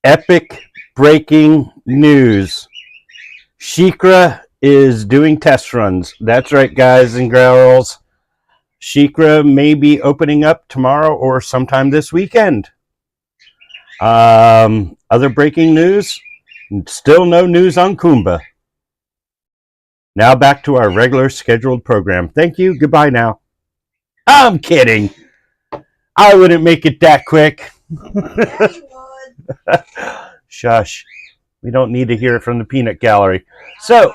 Epic breaking news. Shikra is doing test runs. That's right, guys and girls. Shikra may be opening up tomorrow or sometime this weekend. Other breaking news, still no news on Kumba. Now back to our regular scheduled program. Thank you. Goodbye now. I'm kidding. I wouldn't make it that quick. Shush. We don't need to hear it from the peanut gallery. So,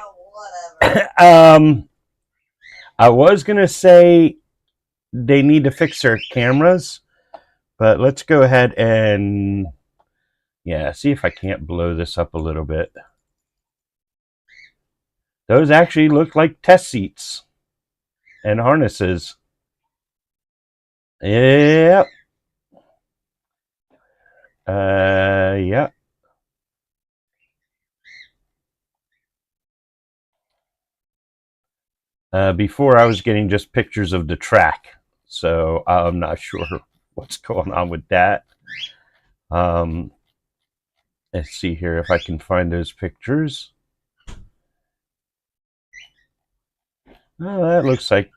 I was going to say they need to fix their cameras, but let's go ahead and, see if I can't blow this up a little bit. Those actually look like test seats and harnesses. Yep. Yep. Before I was getting just pictures of the track, so I'm not sure what's going on with that. Let's see here if I can find those pictures. Oh, that looks like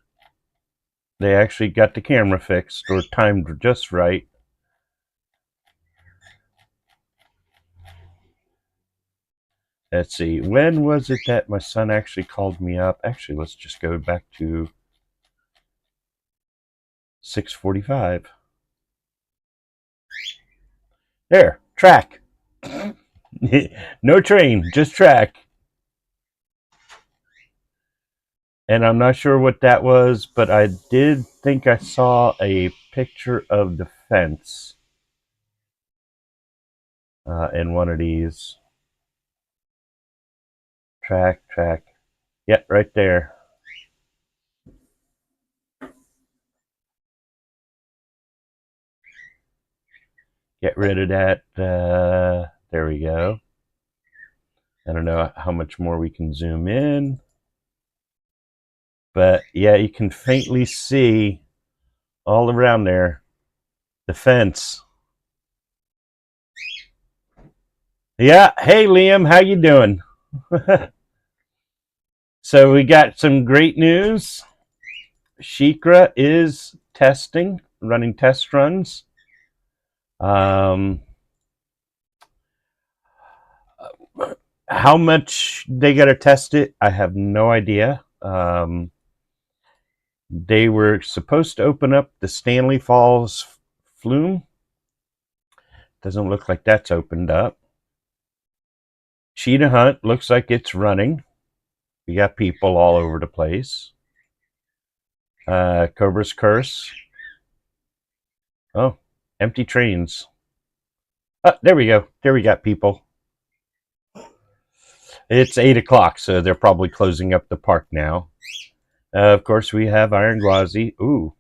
they actually got the camera fixed or timed just right. Let's see, when was it that my son actually called me up? Actually, let's just go back to 6:45. There, track. No train, just track. And I'm not sure what that was, but I did think I saw a picture of the fence in one of these. Track. Yep, right there. Get rid of that. There we go. I don't know how much more we can zoom in. But yeah, you can faintly see all around there the fence. Yeah, hey Liam, how you doing? So we got some great news. Shikra is running test runs. How much they got to test it, I have no idea. They were supposed to open up the Stanley Falls flume. Doesn't look like that's opened up. Cheetah Hunt looks like it's running. We got people all over the place. Cobra's Curse. Oh, empty trains. There we go. There we got people. It's 8 o'clock, so they're probably closing up the park now. Of course, we have Iron Gwazi. Ooh.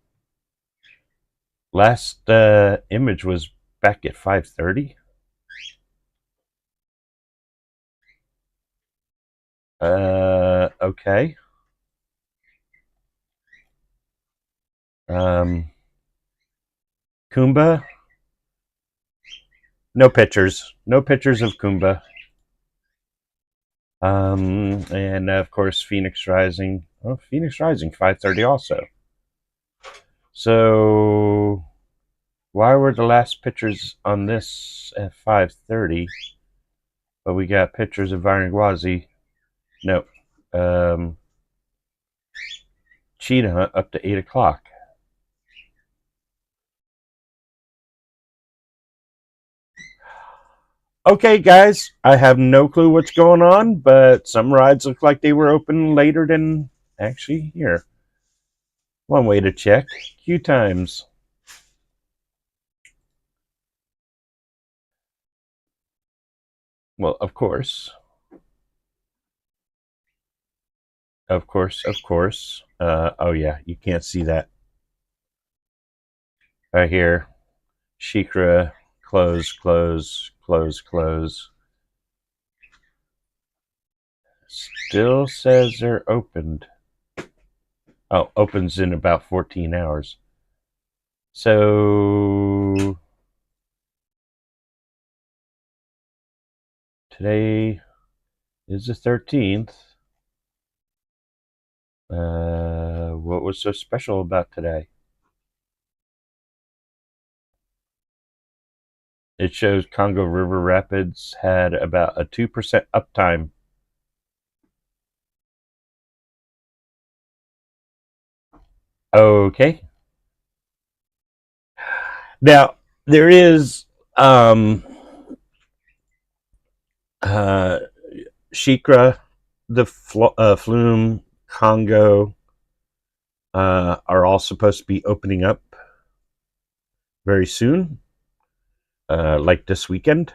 Last image was back at 5:30. Okay. Kumba. No pictures. No pictures of Kumba. And of course, Phoenix Rising. Oh, Phoenix Rising, 5:30 also. So, why were the last pictures on this at 5:30? But we got pictures of Iron Gwazi. No. Cheetah Hunt up to 8 o'clock. Okay, guys, I have no clue what's going on, but some rides look like they were open later than actually here. One way to check. Queue times. Well, of course. Oh yeah, you can't see that. Right here. Shikra, close. Still says they're opened. Oh, opens in about 14 hours. So Today is the 13th. What was so special about today? It shows Congo River Rapids had about a 2% uptime. Okay. Now, there is Shikra, the Flume, Congo are all supposed to be opening up very soon, like this weekend.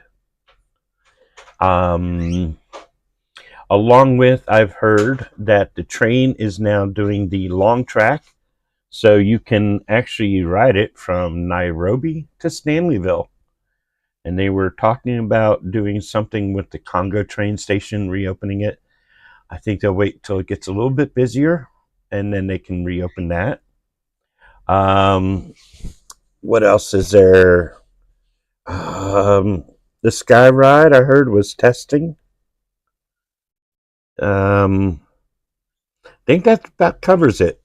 Along with, I've heard that the train is now doing the long track, so you can actually ride it from Nairobi to Stanleyville. And they were talking about doing something with the Congo train station, reopening it. I think they'll wait till it gets a little bit busier, and then they can reopen that. What else is there? The Sky Ride, I heard, was testing. I think that about covers it.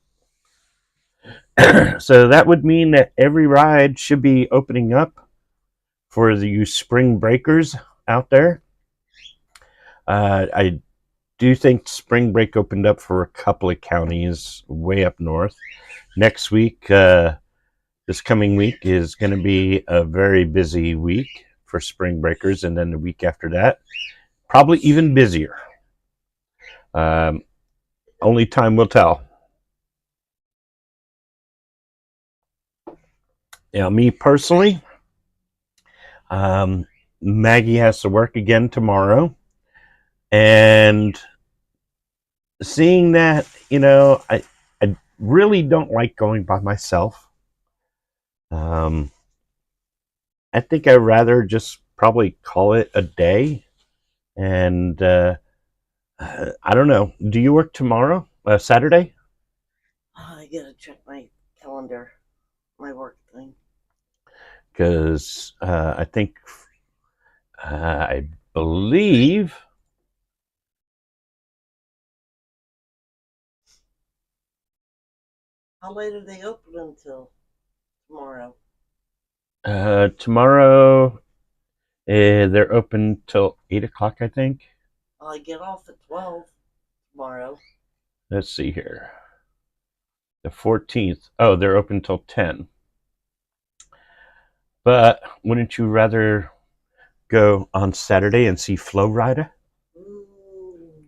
So that would mean that every ride should be opening up for you spring breakers out there. I do think spring break opened up for a couple of counties way up north. Next week, this coming week is going to be a very busy week for spring breakers, and then the week after that, probably even busier. Only time will tell. Now, me personally, Maggie has to work again tomorrow, and seeing that, I really don't like going by myself. I think I'd rather just probably call it a day, and I don't know. Do you work tomorrow, Saturday? I gotta check my calendar, my work thing. Because I think, I believe, How late are they open until tomorrow? tomorrow they're open till 8 o'clock, I think. I get off at 12 tomorrow. Let's see here. The 14th. Oh, they're open till 10. But wouldn't you rather go on Saturday and see Flow Rider? Ooh.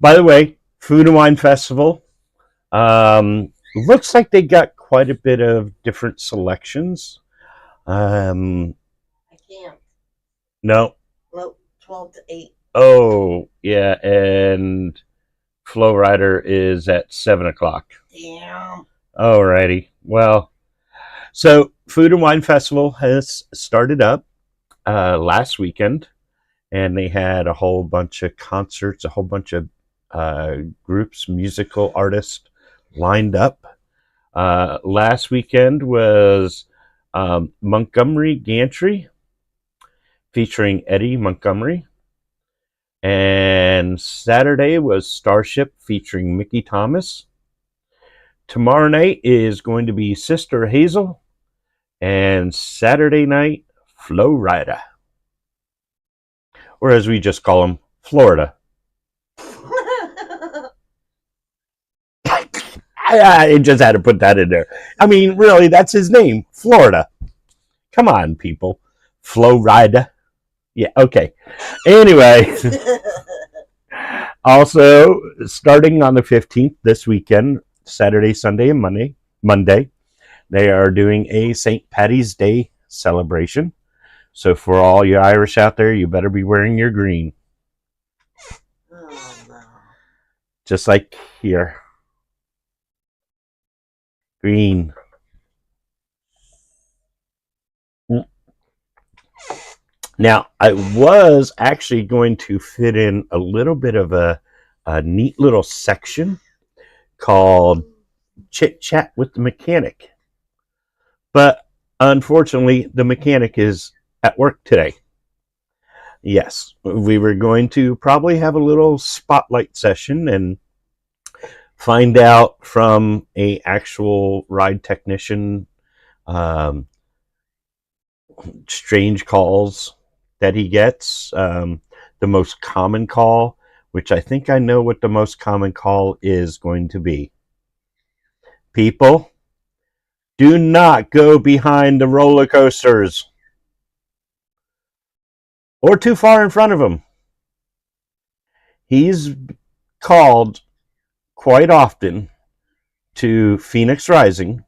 By the way, Food and Wine Festival. Looks like they got quite a bit of different selections. I can't. No. Nope, 12 to 8. Oh, yeah, and Flow Rider is at 7 o'clock. Damn. Alrighty. Well, so Food and Wine Festival has started up last weekend, and they had a whole bunch of concerts, a whole bunch of groups, musical artists lined up. Last weekend was Montgomery Gantry featuring Eddie Montgomery. And Saturday was Starship featuring Mickey Thomas. Tomorrow night is going to be Sister Hazel. And Saturday night, Flow Rider. Or as we just call him, Florida. I just had to put that in there. I mean, really, that's his name, Florida. Come on, people. Flow Rider. Yeah, okay. Anyway, also starting on the 15th this weekend, Saturday, Sunday, and Monday, they are doing a St. Paddy's Day celebration. So for all you Irish out there, you better be wearing your green. Oh, no. Just like here. Green. Now, I was actually going to fit in a little bit of a neat little section called Chit Chat with the Mechanic. But unfortunately, the mechanic is at work today. Yes, we were going to probably have a little spotlight session and find out from a actual ride technician um, strange calls that he gets. The most common call, which I think I know what the most common call is going to be. People, do not go behind the roller coasters or too far in front of them. He's called quite often to Phoenix Rising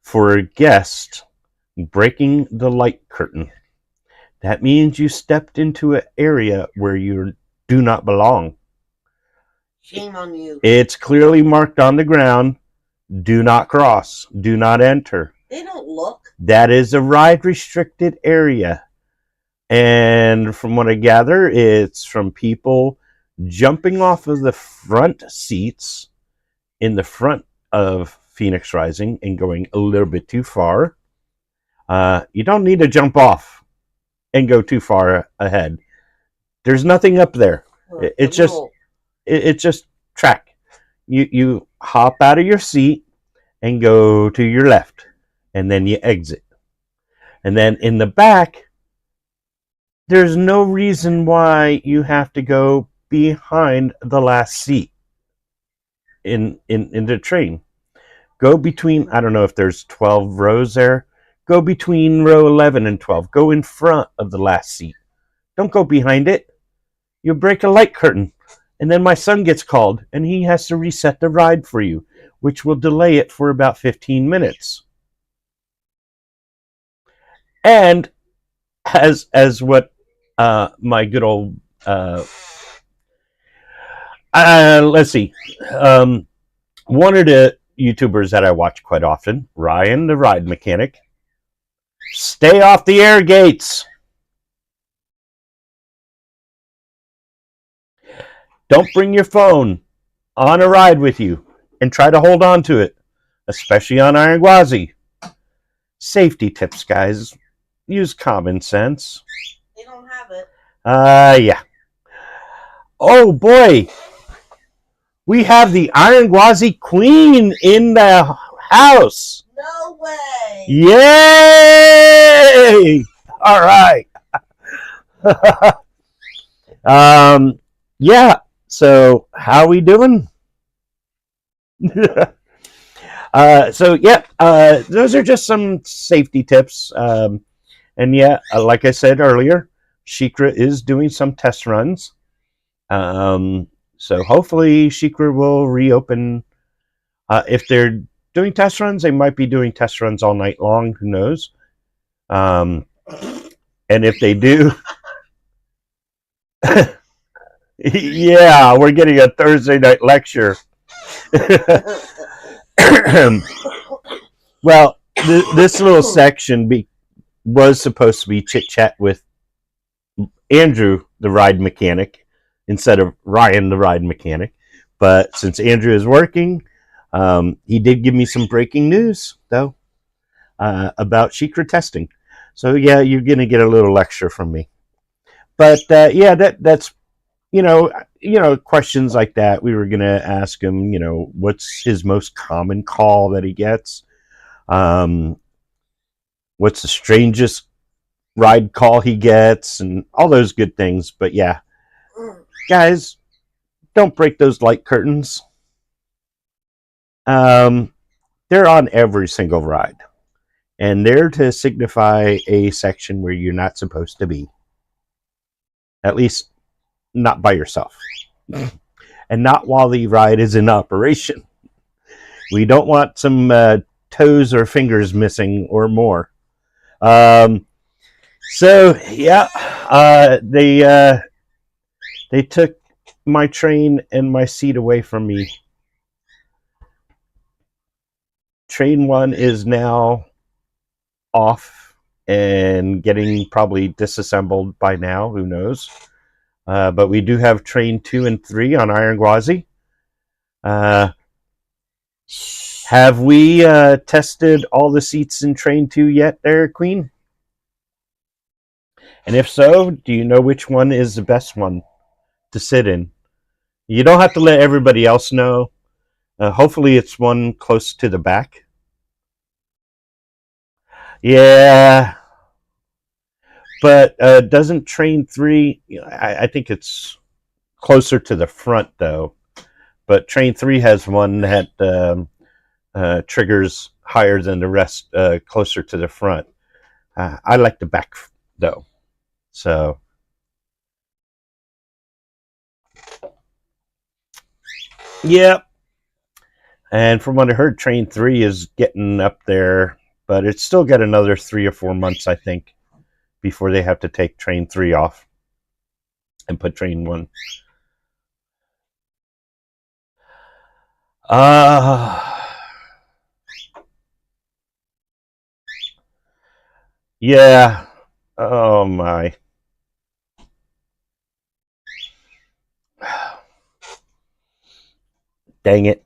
for a guest breaking the light curtain. That means you stepped into an area where you do not belong. Shame on you. It's clearly marked on the ground. Do not cross. Do not enter. They don't look. That is a ride restricted area. And from what I gather, it's from people jumping off of the front seats in the front of Phoenix Rising and going a little bit too far. You don't need to jump off and go too far ahead. There's nothing up there. It's just track. You hop out of your seat and go to your left, and then you exit. And then in the back, there's no reason why you have to go behind the last seat in the train. Go between, I don't know if there's 12 rows there. Go between row 11 and 12. Go in front of the last seat. Don't go behind it. You'll break a light curtain. And then my son gets called, and he has to reset the ride for you, which will delay it for about 15 minutes. And as what my good old let's see, one of the YouTubers that I watch quite often, Ryan the Ride Mechanic, stay off the air gates. Don't bring your phone on a ride with you and try to hold on to it, especially on Iron Gwazi. Safety tips, guys. Use common sense. They don't have it. Yeah. Oh boy. We have the Iron Gwazi Queen in the house. No way. Yay! All right. Yeah. So how we doing? Those are just some safety tips. And yeah, like I said earlier, Shikra is doing some test runs. So hopefully Shikra will reopen. If they're doing test runs, they might be doing test runs all night long. Who knows? And if they do, yeah, we're getting a Thursday night lecture. Well, this little section was supposed to be Chit Chat with Andrew, the ride mechanic, instead of Ryan, the ride mechanic. But since Andrew is working, he did give me some breaking news, though, about Shikra testing. So, yeah, you're going to get a little lecture from me. But, yeah, that's, questions like that. We were going to ask him, what's his most common call that he gets? What's the strangest ride call he gets? And all those good things. But, yeah, guys, don't break those light curtains. They're on every single ride. And they're to signify a section where you're not supposed to be. At least not by yourself. And not while the ride is in operation. We don't want some toes or fingers missing or more. So, yeah, they took my train and my seat away from me. Train 1 is now off and getting probably disassembled by now. Who knows? But we do have train 2 and 3 on Iron Gwazi. Have we tested all the seats in train 2 yet there, Queen? And if so, do you know which one is the best one to sit in? You don't have to let everybody else know. Hopefully it's one close to the back. Yeah, but doesn't train 3, I think it's closer to the front though. But train 3 has one that triggers higher than the rest, closer to the front. I like the back though. So yeah. And from what I heard, train 3 is getting up there, but it's still got another 3 or 4 months, I think, before they have to take train 3 off and put train 1. Yeah. Oh my. Dang it.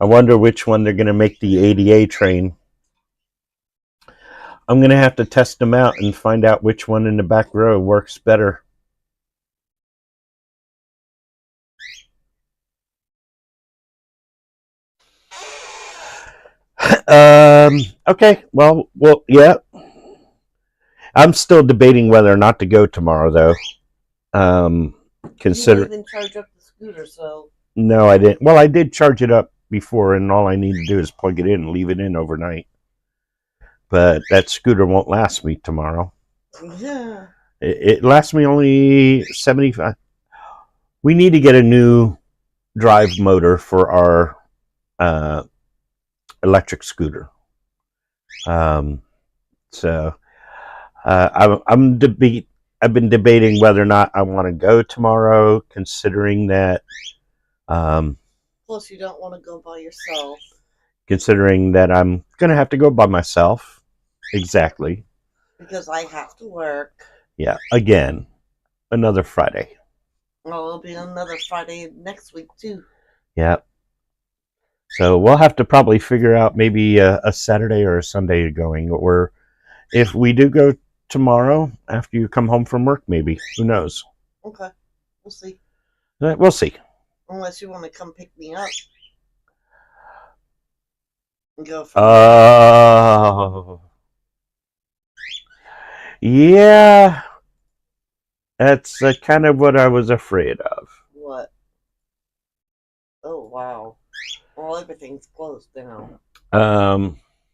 I wonder which one they're going to make the ADA train. I'm going to have to test them out and find out which one in the back row works better. Okay. Well, yeah. I'm still debating whether or not to go tomorrow, though. Consider. You didn't even charge up the scooter, so. No, I didn't. Well, I did charge it up before, and all I need to do is plug it in and leave it in overnight. But that scooter won't last me tomorrow. Yeah. It lasts me only 75. We need to get a new drive motor for our electric scooter. So I've been debating whether or not I want to go tomorrow, considering that. Plus, you don't want to go by yourself. Considering that I'm going to have to go by myself. Exactly. Because I have to work. Yeah, again. Another Friday. Well, it'll be another Friday next week, too. Yeah. So we'll have to probably figure out maybe a Saturday or a Sunday going. Or if we do go tomorrow, after you come home from work, maybe. Who knows? Okay. We'll see. We'll see. Unless you want to come pick me up. And go yeah. That's kind of what I was afraid of. What? Oh, wow. Well, everything's closed now.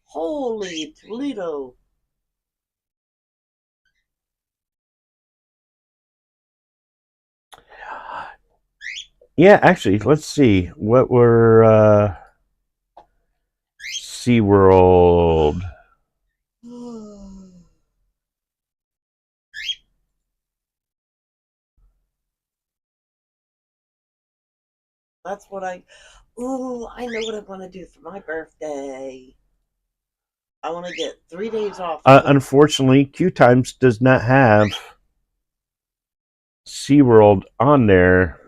Holy Toledo. Yeah, actually, let's see. What were SeaWorld? That's what I know what I want to do for my birthday. I want to get 3 days off. Unfortunately, Q Times does not have SeaWorld on there.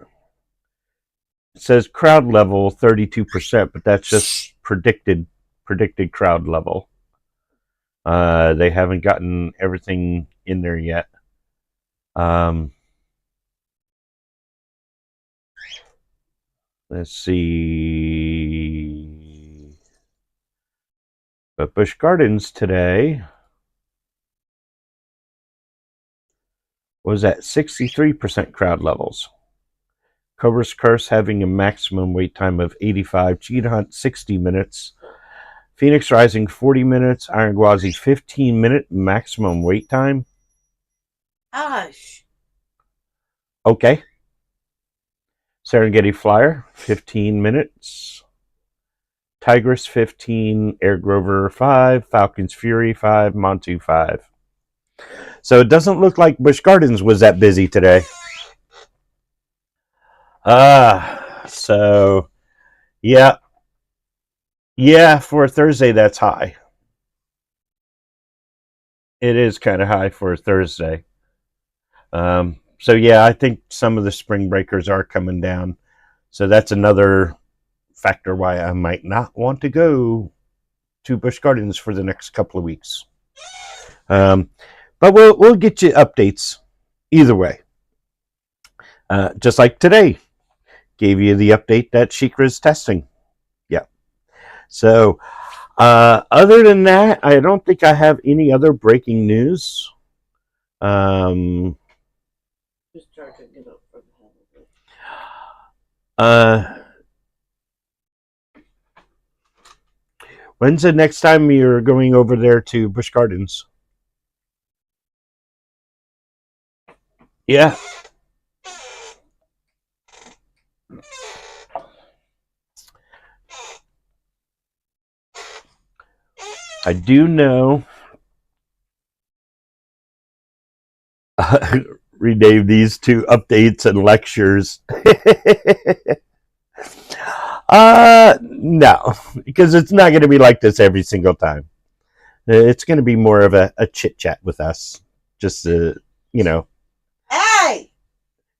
It says crowd level 32%, but that's just predicted crowd level. They haven't gotten everything in there yet. Let's see. But Busch Gardens today was at 63% crowd levels. Cobra's Curse having a maximum wait time of 85. Cheetah Hunt 60 minutes. Phoenix Rising 40 minutes. Iron Gwazi 15-minute maximum wait time. Gosh. Okay. Serengeti Flyer 15 minutes. Tigress 15. Air Grover 5. Falcon's Fury 5. Montu 5. So it doesn't look like Busch Gardens was that busy today. So yeah, for a Thursday that's high. It is kind of high for a Thursday. So yeah, I think some of the spring breakers are coming down. So that's another factor why I might not want to go to Busch Gardens for the next couple of weeks. But we'll get you updates either way. Just like today, gave you the update that Sheikah's testing. Yeah. So other than that, I don't think I have any other breaking news. Just try to get up for the when's the next time you're going over there to Busch Gardens? Yeah. I do know. Rename these to updates and lectures. No, because it's not going to be like this every single time. It's going to be more of a chit chat with us. Just Hey!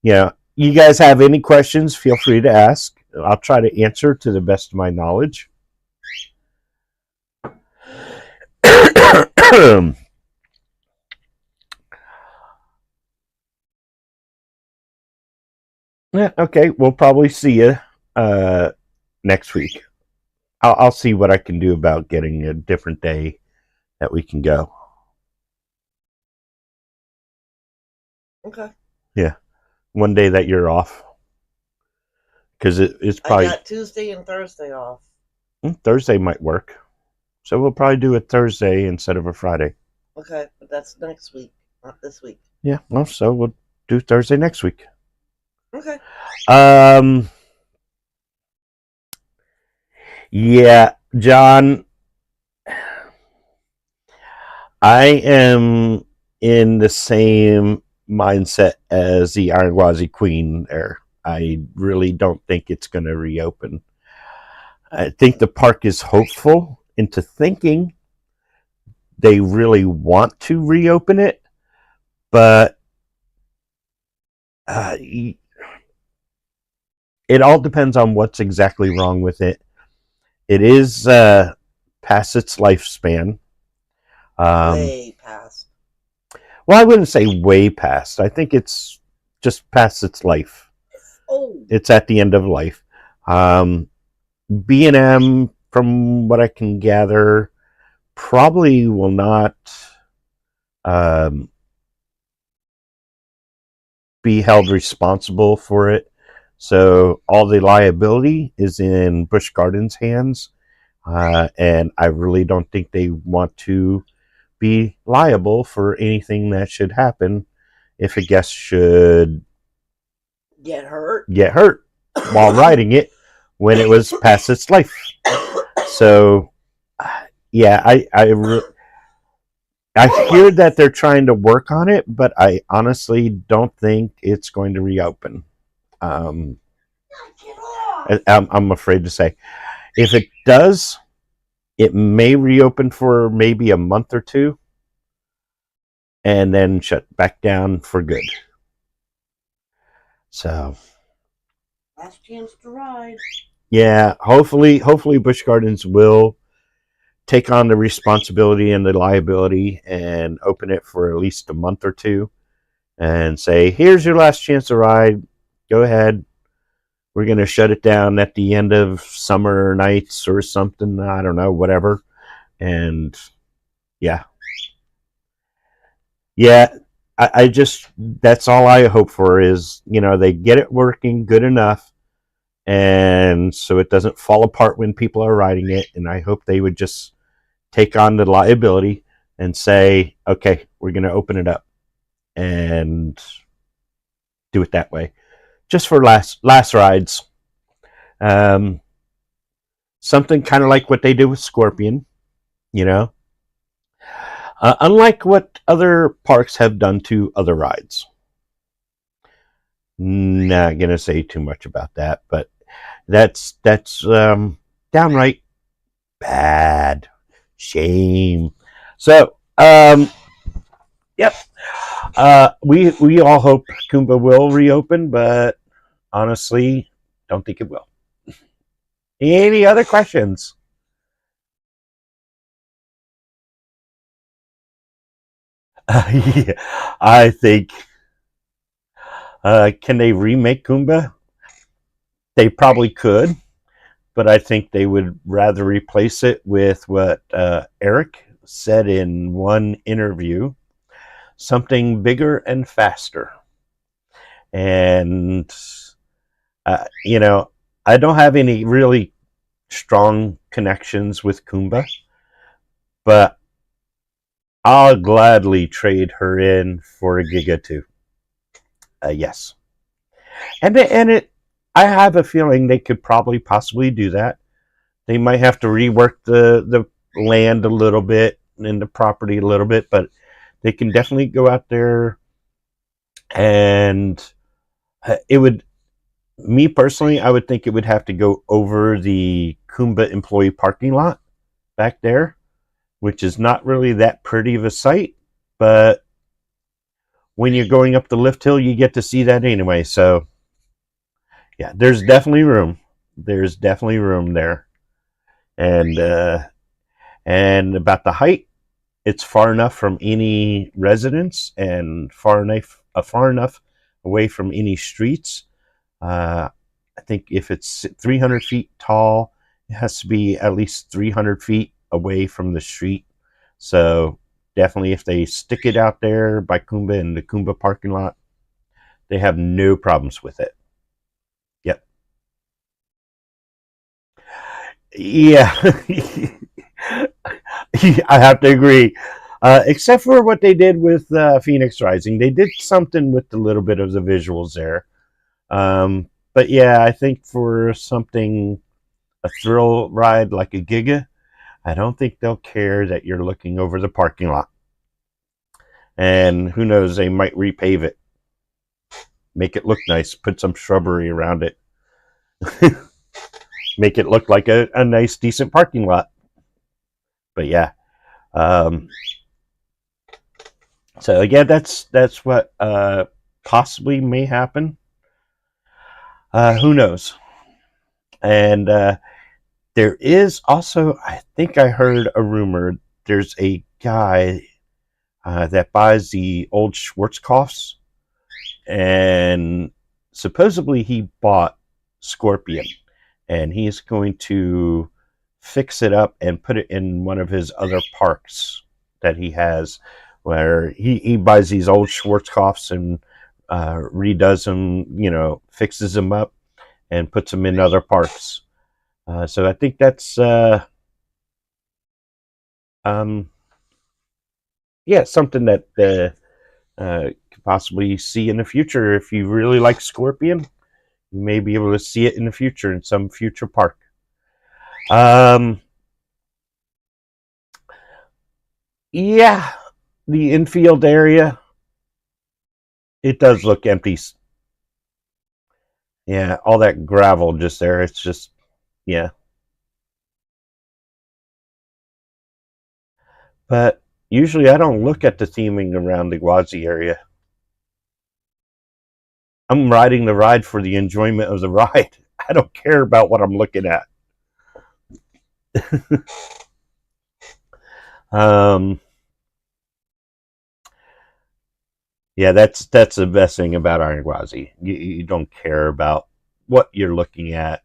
You guys have any questions, feel free to ask. I'll try to answer to the best of my knowledge. Yeah, okay, we'll probably see you next week. I'll see what I can do about getting a different day that we can go. Okay. Yeah, one day that you're off, because it's probably I got Tuesday and Thursday off. Thursday might work. So we'll probably do it Thursday instead of a Friday. Okay, but that's next week, not this week. Yeah, well, so we'll do Thursday next week. Okay. Yeah, John, I am in the same mindset as the Iron Gwazi Queen there. I really don't think it's going to reopen. I think the park is hopeful into thinking they really want to reopen it, but it all depends on what's exactly wrong with it. It is past its lifespan. Way past. Well, I wouldn't say way past. I think it's just past its life. Oh. It's at the end of life. B&M, from what I can gather, probably will not be held responsible for it. So all the liability is in Busch Gardens' hands, and I really don't think they want to be liable for anything that should happen if a guest should get hurt while riding it when it was past its life. So, yeah, I hear that they're trying to work on it, but I honestly don't think it's going to reopen. I'm afraid to say. If it does, it may reopen for maybe a month or two and then shut back down for good. So, last chance to ride. Yeah, hopefully Busch Gardens will take on the responsibility and the liability and open it for at least a month or two and say, here's your last chance to ride. Go ahead. We're going to shut it down at the end of summer nights or something. I don't know, whatever. And yeah. I just, that's all I hope for is, they get it working good enough. And so it doesn't fall apart when people are riding it. And I hope they would just take on the liability and say, okay, we're going to open it up and do it that way. Just for last rides. Something kind of like what they did with Scorpion, unlike what other parks have done to other rides. Not going to say too much about that, but that's downright bad. Shame. So, yep. We all hope Kumba will reopen, but honestly, don't think it will. Any other questions? Yeah, I think. Can they remake Kumba? They probably could, but I think they would rather replace it with what Eric said in one interview, something bigger and faster. And, you know, I don't have any really strong connections with Kumba, but I'll gladly trade her in for a Giga 2. Yes. I have a feeling they could probably possibly do that. They might have to rework the land a little bit and the property a little bit, but they can definitely go out there and it would. Me personally, I would think it would have to go over the Kumba employee parking lot back there, which is not really that pretty of a sight, but when you're going up the lift hill, you get to see that anyway. So, yeah, there's definitely room. There's definitely room there, and about the height, it's far enough from any residence and far enough away from any streets. I think if it's 300 feet tall, it has to be at least 300 feet away from the street. So definitely, if they stick it out there by Kumba in the Kumba parking lot, they have no problems with it. Yep. Yeah. I have to agree. Except for what they did with Phoenix Rising, they did something with the little bit of the visuals there. But yeah, I think for something, a thrill ride like a Giga, I don't think they'll care that you're looking over the parking lot. And who knows, they might repave it, make it look nice, put some shrubbery around it, make it look like a nice, decent parking lot. But yeah, um, so again, that's what possibly may happen. Who knows? And there is also, I think I heard a rumor. There's a guy that buys the old Schwarzkopfs, and supposedly he bought Scorpion, and he's going to fix it up and put it in one of his other parks that he has, where he buys these old Schwarzkopfs and redoes them, fixes them up and puts them in other parks. So I think that's um, something that could possibly see in the future. If you really like Scorpion, you may be able to see it in the future in some future park. Yeah, the infield area, it does look empty. Yeah, all that gravel just there. It's just, yeah. But usually I don't look at the theming around the Gwazi area. I'm riding the ride for the enjoyment of the ride. I don't care about what I'm looking at. um, yeah, that's the best thing about Iron Gwazi. You don't care about what you're looking at,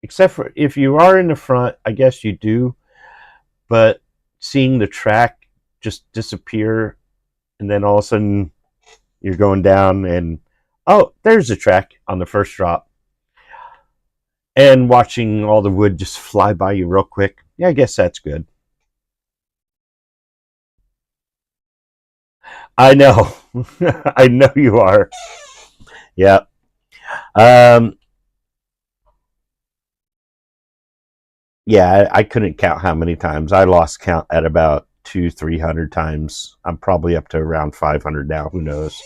except for if you are in the front. I guess you do, but seeing the track just disappear, and then all of a sudden you're going down, and oh, there's the track on the first drop, and watching all the wood just fly by you real quick. Yeah, I guess that's good. I know. I know you are. Yeah. Um, yeah, I couldn't count how many times. I lost count at about 300 times. I'm probably up to around 500 now. Who knows?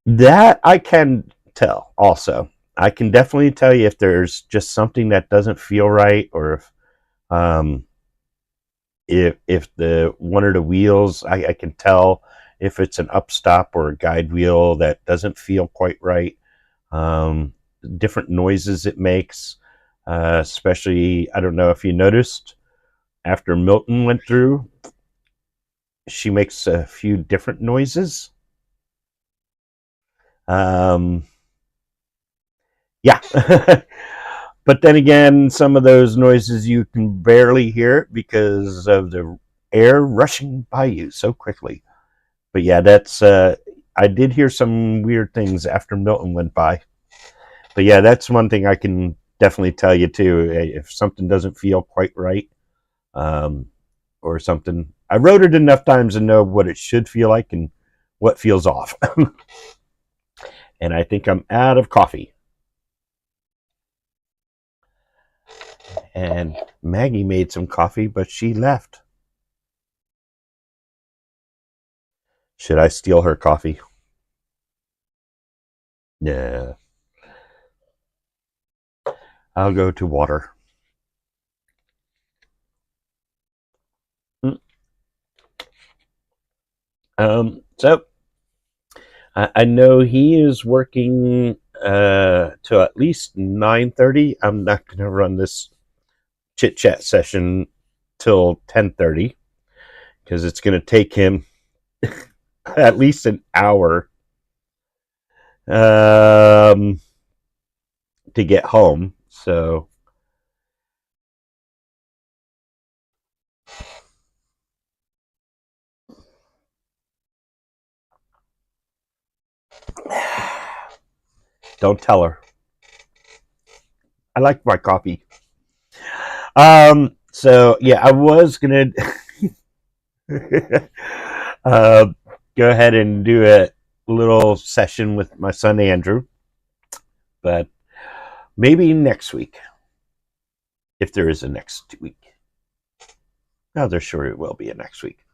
That I can tell also. I can definitely tell you if there's just something that doesn't feel right, or um, if the one of the wheels, I can tell if it's an upstop or a guide wheel that doesn't feel quite right. Um, Different noises it makes, especially, I don't know if you noticed, after Milton went through, she makes a few different noises. Yeah. But then again, some of those noises you can barely hear because of the air rushing by you so quickly. But yeah, that's I did hear some weird things after Milton went by. But yeah, that's one thing I can definitely tell you too. If something doesn't feel quite right, um, or something, I wrote it enough times to know what it should feel like and what feels off. And I think I'm out of coffee. And Maggie made some coffee, but she left. Should I steal her coffee? Yeah. I'll go to water. So I know he is working till at least 9:30. I'm not going to run this chit chat session till 10:30 because it's going to take him at least an hour to get home. So don't tell her. I like my coffee. So yeah, I was gonna go ahead and do a little session with my son Andrew, but maybe next week, if there is a next week. No, there's sure it will be a next week.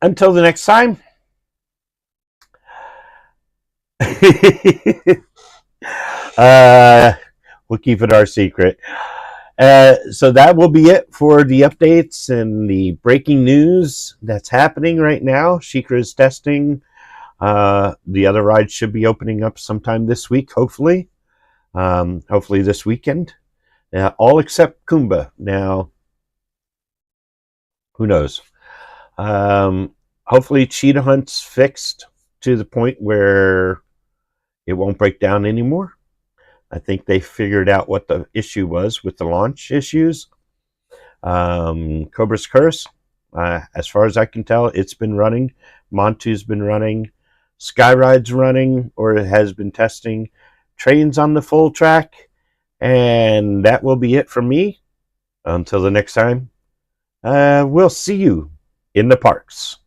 Until the next time. We'll keep it our secret. So that will be it for the updates and the breaking news that's happening right now. Shikra is testing. The other rides should be opening up sometime this week, hopefully. Hopefully this weekend. All except Kumba. Now, who knows? Hopefully Cheetah Hunt's fixed to the point where it won't break down anymore. I think they figured out what the issue was with the launch issues. Cobra's Curse, as far as I can tell, it's been running. Montu's been running. Skyride's running, or it has been testing. Train's on the full track. And that will be it for me. Until the next time, we'll see you in the parks.